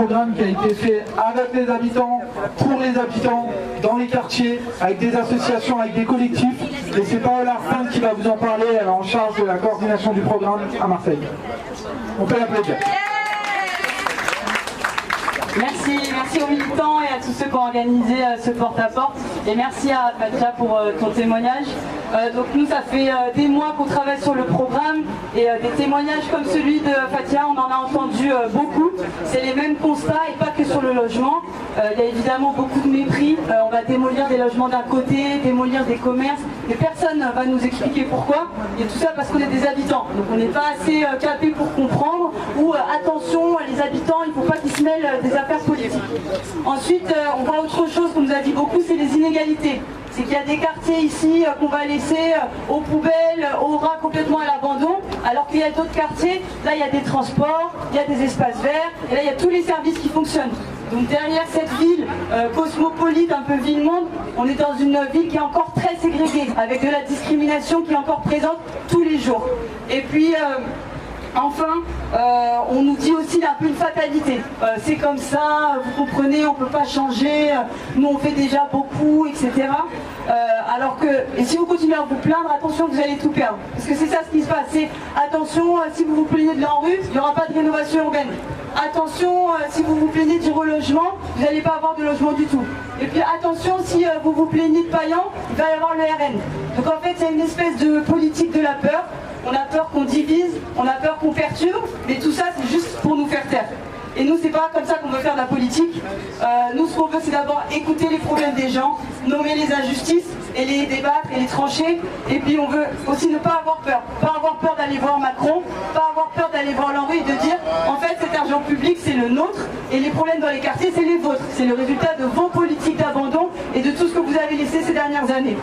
programme qui a été fait avec les habitants, pour les habitants, dans les quartiers, avec des associations, avec des collectifs. Et c'est Paola Arpin qui va vous en parler, elle est en charge de la coordination du programme à Marseille. On peut l'applaudir. Merci aux militants et à tous ceux qui ont organisé ce porte-à-porte. Et merci à Fatia pour ton témoignage. Donc nous, ça fait des mois qu'on travaille sur le programme et des témoignages comme celui de Fatia, on en a entendu beaucoup. C'est les mêmes constats et pas que sur le logement. Il y a évidemment beaucoup de mépris. On va démolir des logements d'un côté, démolir des commerces. Mais personne ne va nous expliquer pourquoi. Et tout ça parce qu'on est des habitants. Donc on n'est pas assez capés pour comprendre. Ou attention, les habitants, il ne faut pas qu'ils se mêlent des affaires politiques. Ensuite, on voit autre chose qu'on nous a dit beaucoup, c'est les inégalités. C'est qu'il y a des quartiers ici qu'on va laisser aux poubelles, aux rats complètement à l'abandon, alors qu'il y a d'autres quartiers, là il y a des transports, il y a des espaces verts, et là il y a tous les services qui fonctionnent. Donc derrière cette ville cosmopolite, un peu ville-monde, on est dans une ville qui est encore très ségrégée, avec de la discrimination qui est encore présente tous les jours. Et puis... enfin, on nous dit aussi un peu une fatalité. C'est comme ça, vous comprenez, on ne peut pas changer, nous on fait déjà beaucoup, etc. Alors que, et si vous continuez à vous plaindre, attention, vous allez tout perdre. Parce que c'est ça ce qui se passe. C'est attention, si vous vous plaignez de l'ANRU, il n'y aura pas de rénovation urbaine. Attention, si vous vous plaignez du relogement, vous n'allez pas avoir de logement du tout. Et puis attention, si vous vous plaignez de Payan, il va y avoir le RN. Donc en fait, c'est une espèce de politique de la peur. On a peur qu'on divise, on a peur qu'on perturbe, mais tout ça c'est juste pour nous faire taire. Et nous c'est pas comme ça qu'on veut faire de la politique. Nous ce qu'on veut c'est d'abord écouter les problèmes des gens, nommer les injustices et les débattre et les trancher. Et puis on veut aussi ne pas avoir peur. Pas avoir peur d'aller voir Macron, pas avoir peur d'aller voir l'ANRU et de dire en fait cet argent public c'est le nôtre et les problèmes dans les quartiers c'est les vôtres. C'est le résultat de vos politiques d'abandon et de tout ce que vous avez laissé ces dernières années.